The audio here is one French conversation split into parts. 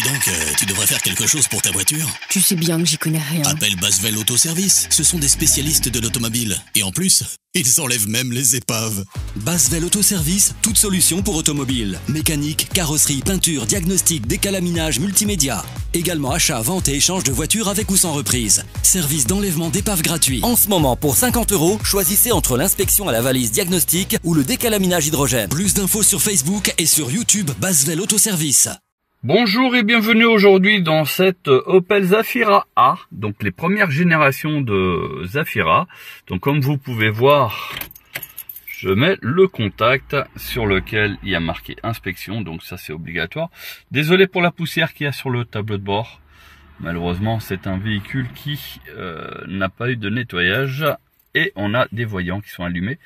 Dis donc, tu devrais faire quelque chose pour ta voiture. Tu sais bien que j'y connais rien. Appelle Basvel Autoservice. Ce sont des spécialistes de l'automobile. Et en plus, ils enlèvent même les épaves. Basvel Autoservice, toute solution pour automobile. Mécanique, carrosserie, peinture, diagnostic, décalaminage, multimédia. Également achat, vente et échange de voitures avec ou sans reprise. Service d'enlèvement d'épaves gratuit. En ce moment, pour 50 €, choisissez entre l'inspection à la valise diagnostic ou le décalaminage hydrogène. Plus d'infos sur Facebook et sur YouTube Basvel Autoservice. Bonjour et bienvenue aujourd'hui dans cette Opel Zafira A, donc les premières générations de Zafira. Donc comme vous pouvez voir, je mets le contact sur lequel il y a marqué inspection, donc ça c'est obligatoire. Désolé pour la poussière qu'il y a sur le tableau de bord. Malheureusement c'est un véhicule qui n'a pas eu de nettoyage et on a des voyants qui sont allumés.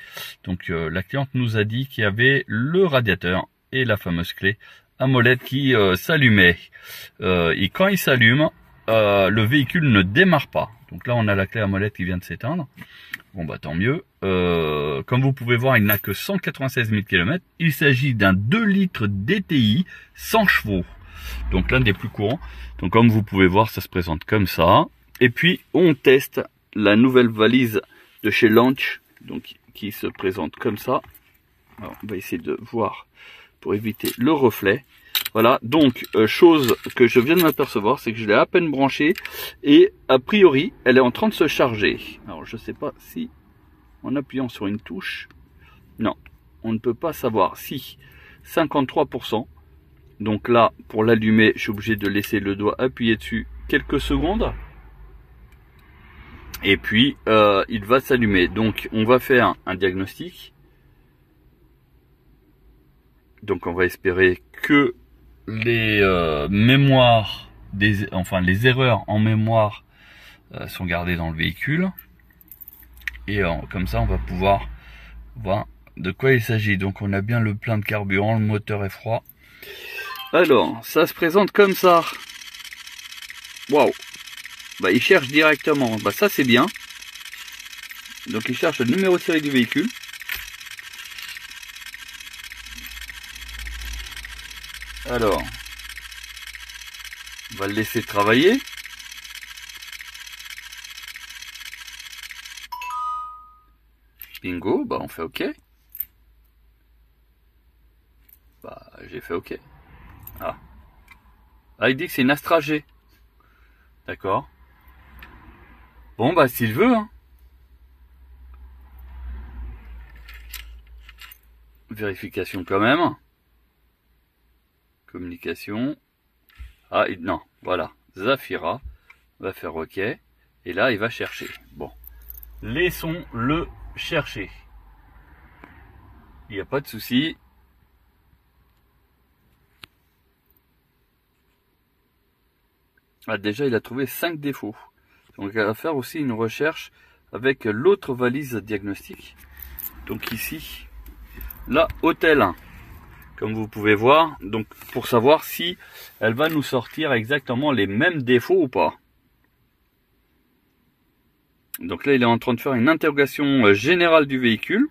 Donc la cliente nous a dit qu'il y avait le radiateur et la fameuse clé à molette qui s'allumait. Et quand il s'allume, le véhicule ne démarre pas. Donc là, on a la clé à molette qui vient de s'éteindre. Bon, bah tant mieux. Comme vous pouvez voir, il n'a que 196 000 km. Il s'agit d'un 2 litres DTI 100 chevaux. Donc l'un des plus courants. Donc comme vous pouvez voir, ça se présente comme ça. Et puis, on teste la nouvelle valise de chez Launch. Donc qui se présente comme ça. Alors, on va essayer de voir pour éviter le reflet. Voilà, donc chose que je viens de m'apercevoir, c'est que je l'ai à peine branchée et a priori elle est en train de se charger. Alors je sais pas si en appuyant sur une touche, non, on ne peut pas savoir si 53%. Donc là, pour l'allumer, je suis obligé de laisser le doigt appuyer dessus quelques secondes. Et puis il va s'allumer. Donc on va faire un diagnostic. Donc on va espérer que les mémoires, les erreurs en mémoire sont gardées dans le véhicule. Et comme ça on va pouvoir voir de quoi il s'agit. Donc on a bien le plein de carburant, le moteur est froid. Alors ça se présente comme ça. Waouh. Bah il cherche directement. Bah ça c'est bien. Donc il cherche le numéro de série du véhicule. Alors, on va le laisser travailler. Bingo, bah on fait OK. Bah j'ai fait OK. Ah, il dit que c'est une Astra G. D'accord. Bon bah s'il veut, hein. Vérification quand même. Communication. Ah non, voilà. Zafira va faire OK. Et là, il va chercher. Bon. Laissons-le chercher. Il n'y a pas de souci. Ah, déjà, il a trouvé 5 défauts. Donc, il va faire aussi une recherche avec l'autre valise diagnostic. Donc ici, la hôtel 1. Comme vous pouvez voir, donc pour savoir si elle va nous sortir exactement les mêmes défauts ou pas. Donc là, il est en train de faire une interrogation générale du véhicule.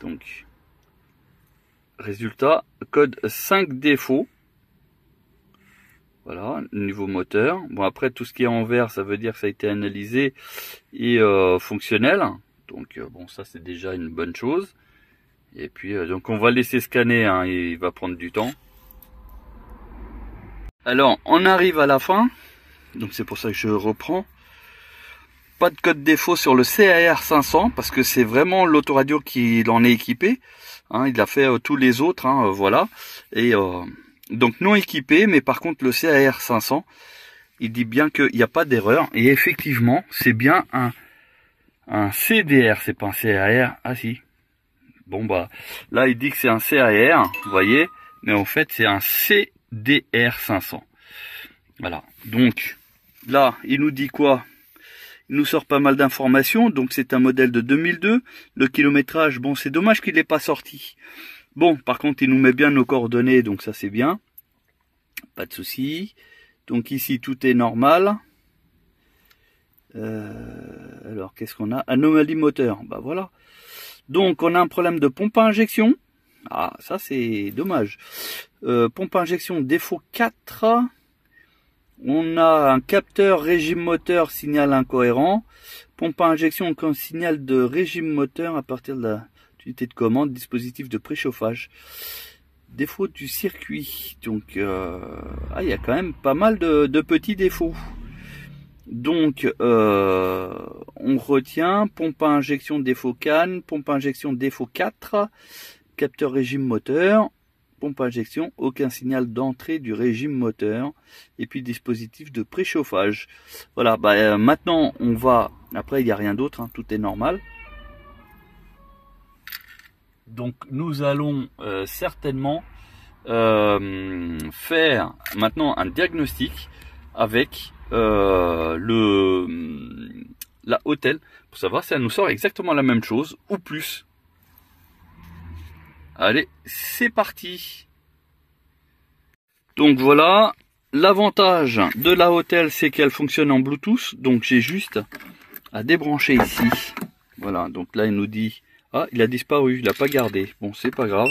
Donc, résultat, code 5 défauts. Voilà, niveau moteur. Bon, après, tout ce qui est en vert, ça veut dire que ça a été analysé et fonctionnel. Donc, bon, ça, c'est déjà une bonne chose. Et puis donc on va laisser scanner, hein, il va prendre du temps. Alors on arrive à la fin, donc c'est pour ça que je reprends. Pas de code défaut sur le CAR 500 parce que c'est vraiment l'autoradio qui en est équipé. Hein, il a fait tous les autres, hein, voilà. Et donc non équipé, mais par contre le CAR 500, il dit bien qu'il n'y a pas d'erreur. Et effectivement, c'est bien un CDR, c'est pas un CAR. Ah si. Bon bah là il dit que c'est un CAR, vous voyez, mais en fait c'est un CDR 500. Voilà, donc là il nous dit quoi? Il nous sort pas mal d'informations, donc c'est un modèle de 2002. Le kilométrage, bon c'est dommage qu'il n'ait pas sorti. Bon par contre il nous met bien nos coordonnées, donc ça c'est bien. Pas de souci. Donc ici tout est normal. Alors qu'est-ce qu'on a? Anomalie moteur, bah voilà. Donc on a un problème de pompe à injection. Ah ça c'est dommage. Pompe à injection défaut 4. On a un capteur régime moteur signal incohérent. Pompe à injection comme signal de régime moteur à partir de la unité de commande. Dispositif de préchauffage. Défaut du circuit. Donc, il y a quand même pas mal de petits défauts. Donc, on retient pompe à injection défaut CAN, pompe à injection défaut 4, capteur régime moteur, pompe à injection, aucun signal d'entrée du régime moteur, et puis dispositif de préchauffage. Voilà, maintenant on va, après il n'y a rien d'autre, hein, tout est normal. Donc nous allons certainement faire maintenant un diagnostic avec la Autel pour savoir si elle nous sort exactement la même chose ou plus. Allez, c'est parti. Donc voilà, l'avantage de la Autel, c'est qu'elle fonctionne en Bluetooth. Donc j'ai juste à débrancher ici. Voilà, donc là il nous dit, ah, il a disparu, il n'a pas gardé. Bon, c'est pas grave.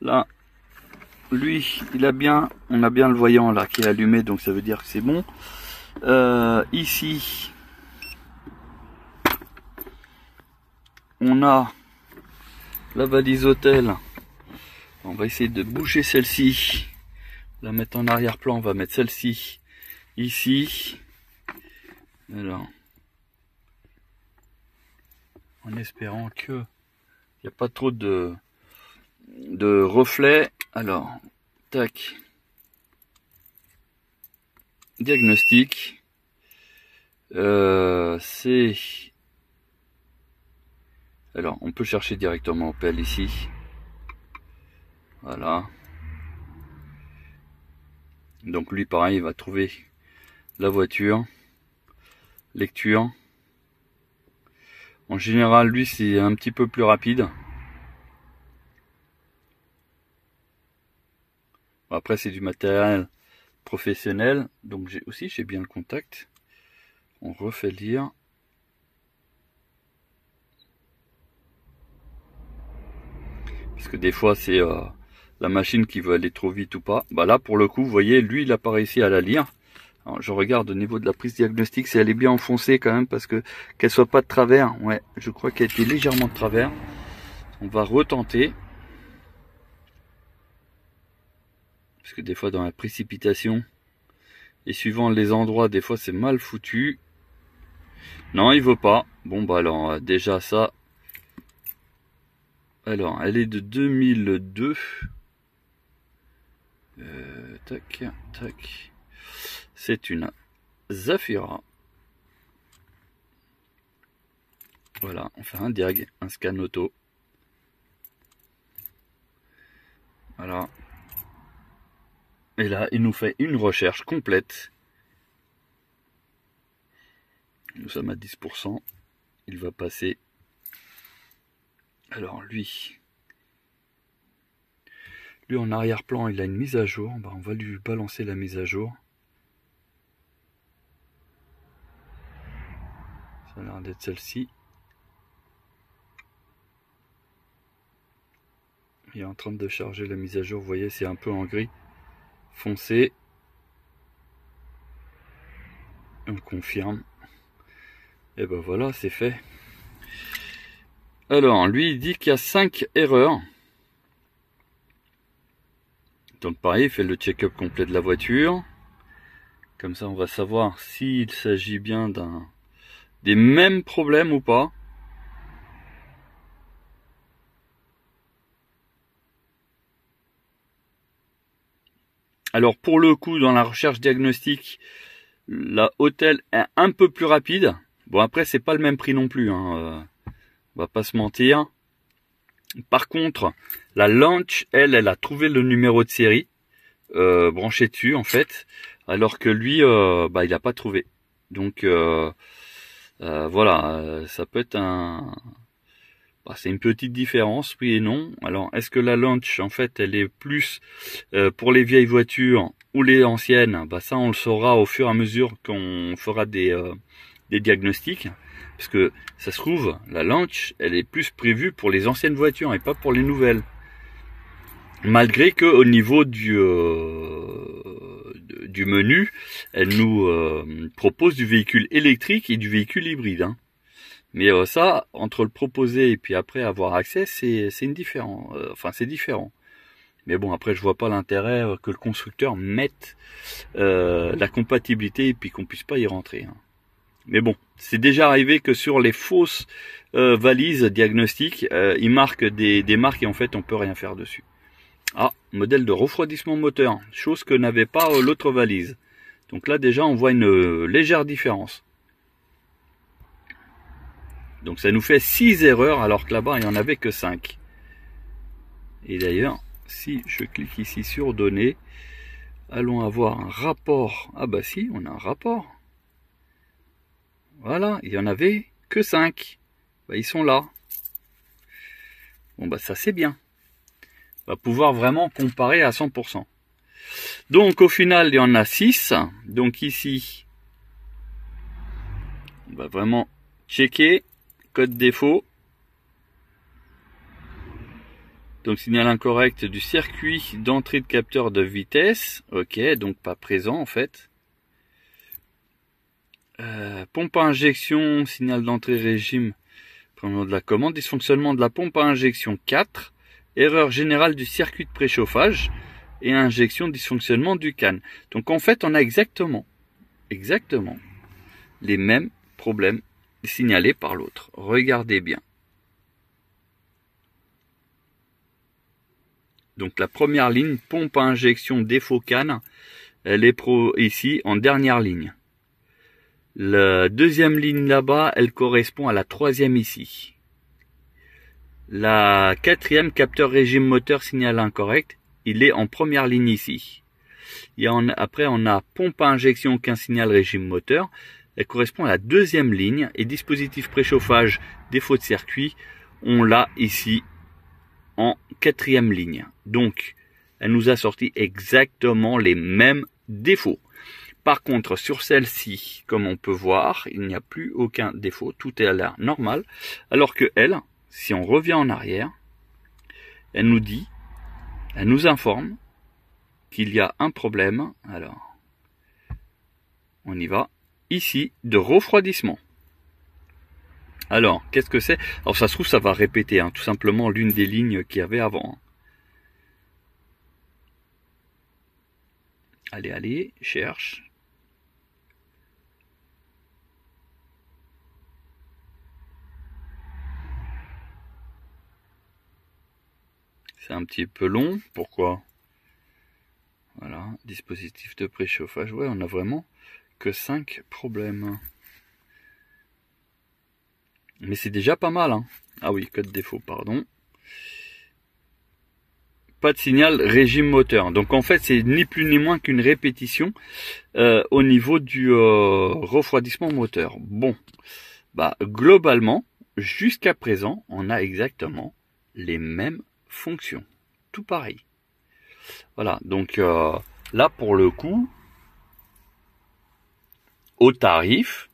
Là, lui, on a bien le voyant là qui est allumé, donc ça veut dire que c'est bon. Ici, on a la valise Autel. On va essayer de bouger celle-ci, la mettre en arrière-plan. On va mettre celle-ci ici. Alors, en espérant que il n'y a pas trop de reflets. Alors, tac. Diagnostic. C'est... Alors, on peut chercher directement Opel ici. Voilà. Donc lui, pareil, il va trouver la voiture. Lecture. En général, lui, c'est un petit peu plus rapide. Après, c'est du matériel professionnel. Donc j'ai bien le contact. On refait lire. Parce que des fois, c'est la machine qui veut aller trop vite ou pas. Bah là, pour le coup, vous voyez, lui, il n'a pas réussi à la lire. Alors, je regarde au niveau de la prise diagnostique si elle est bien enfoncée quand même, parce que qu'elle soit pas de travers. Ouais, je crois qu'elle était légèrement de travers. On va retenter. Parce que des fois, dans la précipitation, et suivant les endroits, des fois, c'est mal foutu. Non, il veut pas. Bon, bah alors, déjà ça... Alors, elle est de 2002. Tac, tac. C'est une Zafira. Voilà, on fait un diag, un scan auto. Voilà. Et là, il nous fait une recherche complète. Nous sommes à 10%. Il va passer. Alors lui en arrière-plan, il a une mise à jour. Bah, on va lui balancer la mise à jour. Ça a l'air d'être celle-ci. Il est en train de charger la mise à jour. Vous voyez, c'est un peu en gris foncé. On confirme. Et ben voilà, c'est fait. Alors, lui, il dit qu'il y a 5 erreurs. Donc pareil, il fait le check-up complet de la voiture. Comme ça, on va savoir s'il s'agit bien des mêmes problèmes ou pas. Alors pour le coup, dans la recherche diagnostique, la Autel est un peu plus rapide. Bon, après, c'est pas le même prix non plus, hein. On va pas se mentir. Par contre, la Launch, elle a trouvé le numéro de série branché dessus en fait, alors que lui, il a pas trouvé. Donc voilà, ça peut être c'est une petite différence, oui et non. Alors, est-ce que la Launch, en fait, elle est plus pour les vieilles voitures ou les anciennes? Ça, on le saura au fur et à mesure qu'on fera des diagnostics. Parce que ça se trouve, la Launch, elle est plus prévue pour les anciennes voitures et pas pour les nouvelles. malgré que au niveau du menu, elle nous propose du véhicule électrique et du véhicule hybride. Hein. Mais ça, entre le proposer et puis après avoir accès, c'est différent. C'est différent. Mais bon, après, je vois pas l'intérêt que le constructeur mette la compatibilité et puis qu'on puisse pas y rentrer. Hein. Mais bon, c'est déjà arrivé que sur les fausses valises diagnostiques, ils marquent des marques et en fait, on peut rien faire dessus. Ah, modèle de refroidissement moteur, chose que n'avait pas l'autre valise. Donc là, déjà, on voit une légère différence. Donc ça nous fait 6 erreurs, alors que là-bas, il n'y en avait que 5. Et d'ailleurs, si je clique ici sur données, allons avoir un rapport. Ah bah si, on a un rapport. Voilà, il n'y en avait que 5. Bah, ils sont là. Bon bah ça c'est bien. On va pouvoir vraiment comparer à 100%. Donc au final, il y en a 6. Donc ici, on va vraiment checker. Code défaut. Donc signal incorrect du circuit d'entrée de capteur de vitesse. Ok, donc pas présent en fait. Pompe à injection, signal d'entrée régime. Prenons de la commande. Dysfonctionnement de la pompe à injection 4. Erreur générale du circuit de préchauffage. Et injection, dysfonctionnement du CAN. Donc en fait, on a exactement les mêmes problèmes signalés par l'autre. Regardez bien. Donc la première ligne, pompe à injection défaut CAN, elle est ici en dernière ligne. La deuxième ligne là-bas, elle correspond à la troisième ici. La quatrième, capteur régime moteur signal incorrect, il est en première ligne ici. Après, on a pompe à injection aucun signal régime moteur. Elle correspond à la deuxième ligne. Et dispositif préchauffage défaut de circuit, on l'a ici en quatrième ligne. Donc, elle nous a sorti exactement les mêmes défauts. Par contre, sur celle-ci, comme on peut voir, il n'y a plus aucun défaut. Tout est à l'air normal. Alors que elle, si on revient en arrière, elle nous informe qu'il y a un problème. Alors, on y va. Ici, de refroidissement. Alors, qu'est-ce que c'est? Alors, ça se trouve, ça va répéter, hein, tout simplement l'une des lignes qu'il y avait avant. Allez, cherche. C'est un petit peu long. Pourquoi? Voilà, dispositif de préchauffage. Ouais, on a vraiment que 5 problèmes. Mais c'est déjà pas mal. Hein. Ah oui, code défaut, pardon. Pas de signal régime moteur. Donc en fait, c'est ni plus ni moins qu'une répétition au niveau du refroidissement moteur. Bon, bah globalement, jusqu'à présent, on a exactement les mêmes fonctions. Tout pareil. Voilà, donc là pour le coup, au tarif,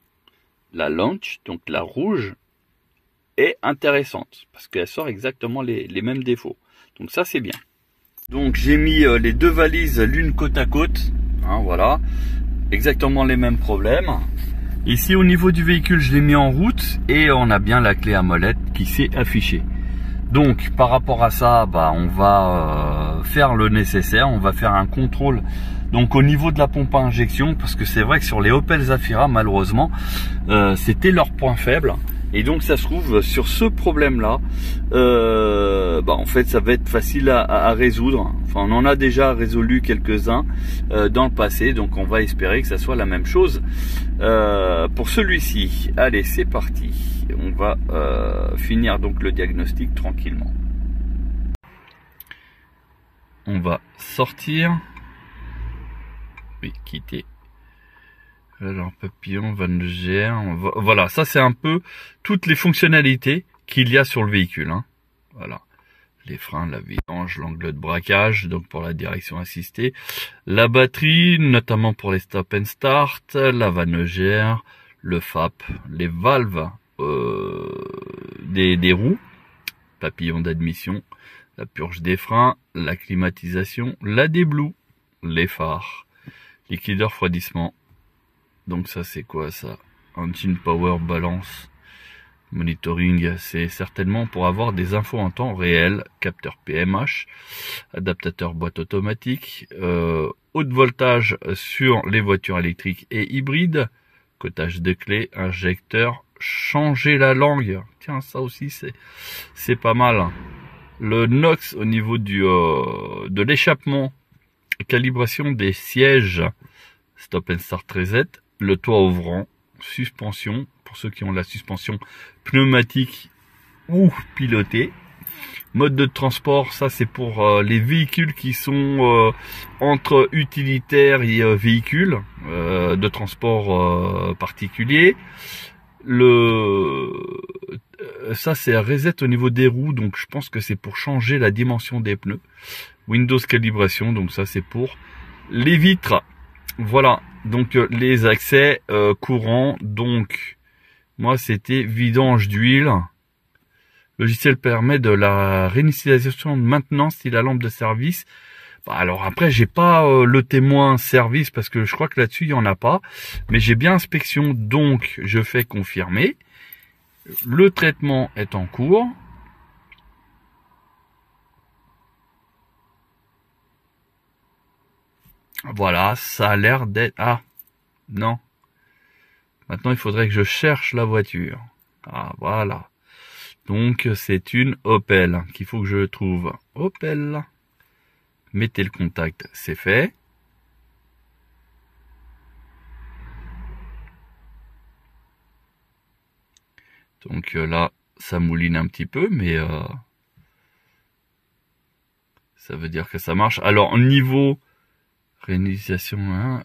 la Launch, donc la rouge, est intéressante parce qu'elle sort exactement les mêmes défauts. Donc ça c'est bien. Donc j'ai mis les deux valises l'une côte à côte, hein, voilà, exactement les mêmes problèmes. Ici au niveau du véhicule, je l'ai mis en route et on a bien la clé à molette qui s'est affichée. Donc par rapport à ça, bah, on va faire le nécessaire, on va faire un contrôle donc au niveau de la pompe à injection, parce que c'est vrai que sur les Opel Zafira, malheureusement, c'était leur point faible. Et donc ça se trouve sur ce problème là, bah, en fait ça va être facile à résoudre. Enfin on en a déjà résolu quelques-uns dans le passé, donc on va espérer que ça soit la même chose pour celui-ci. Allez, c'est parti, on va finir donc le diagnostic tranquillement. On va sortir, oui, quitter. Alors papillon, van GR, voilà, ça c'est un peu toutes les fonctionnalités qu'il y a sur le véhicule. Hein. Voilà, les freins, la vidange, l'angle de braquage, donc pour la direction assistée, la batterie, notamment pour les stop and start, la van GR, le FAP, les valves des roues, papillon d'admission, la purge des freins, la climatisation, la déblue, les phares, liquide refroidissement. Donc ça c'est quoi ça? Engine power balance, monitoring, c'est certainement pour avoir des infos en temps réel, capteur PMH, adaptateur boîte automatique, haute voltage sur les voitures électriques et hybrides, cotage de clés, injecteur, changer la langue, tiens ça aussi c'est pas mal. Le NOx au niveau de l'échappement, calibration des sièges, stop and start reset, le toit ouvrant, suspension, pour ceux qui ont la suspension pneumatique ou pilotée. Mode de transport, ça c'est pour les véhicules qui sont entre utilitaires et véhicules de transport particulier. Ça c'est un reset au niveau des roues, donc je pense que c'est pour changer la dimension des pneus. Windows calibration, donc ça c'est pour les vitres. Voilà, donc les accès courants, donc moi c'était vidange d'huile. Logiciel permet de la réinitialisation de maintenance si la lampe de service. Bah, alors après j'ai pas le témoin service parce que je crois que là-dessus il y en a pas, mais j'ai bien inspection, donc je fais confirmer. Le traitement est en cours. Voilà, ça a l'air d'être... Ah, non. Maintenant, il faudrait que je cherche la voiture. Ah, voilà. Donc, c'est une Opel qu'il faut que je trouve. Opel. Mettez le contact, c'est fait. Donc là, ça mouline un petit peu, mais ça veut dire que ça marche. Alors, niveau réinitialisation 1,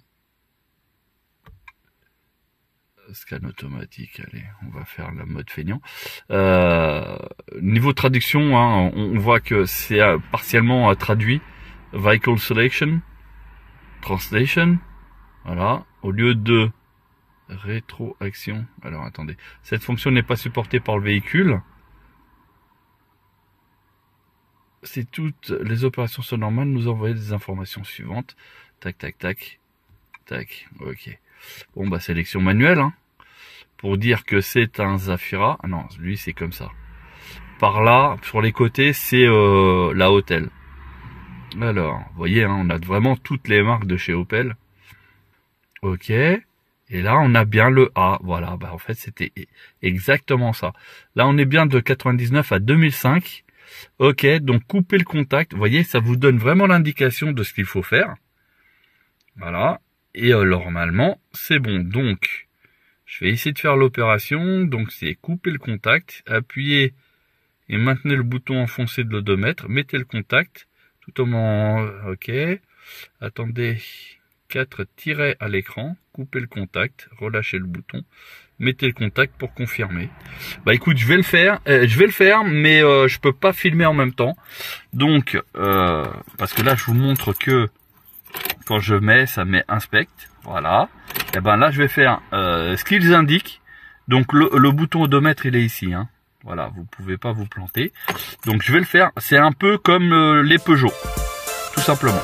scan automatique, allez, on va faire la mode feignant. Niveau traduction, hein, on voit que c'est partiellement traduit. Vehicle Selection, Translation, voilà, au lieu de rétroaction. Alors attendez, cette fonction n'est pas supportée par le véhicule. Si toutes les opérations sont normales, nous envoyer des informations suivantes. Tac, tac, tac, tac, ok. Bon, bah sélection manuelle, hein, pour dire que c'est un Zafira. Ah non, lui c'est comme ça. Par là, sur les côtés, c'est la Opel. Alors, vous voyez, hein, on a vraiment toutes les marques de chez Opel. Ok. Et là, on a bien le A. Voilà, bah en fait, c'était exactement ça. Là, on est bien de 99 à 2005. Ok, donc coupez le contact. Vous voyez, ça vous donne vraiment l'indication de ce qu'il faut faire. Voilà. Et normalement, c'est bon. Donc, je vais essayer de faire l'opération. Donc, c'est couper le contact, appuyez et maintenez le bouton enfoncé de l'odomètre. Mettez le contact. Tout au moment, ok. Attendez, 4 tirets à l'écran. Coupez le contact, relâchez le bouton. Mettez le contact pour confirmer. Bah écoute, je vais le faire, mais je peux pas filmer en même temps. Donc, parce que là, je vous montre que quand je mets, ça met inspect. Voilà. Et ben là, je vais faire ce qu'ils indiquent. Donc le bouton odomètre, il est ici, hein. Voilà, vous pouvez pas vous planter. Donc je vais le faire. C'est un peu comme les Peugeot, tout simplement.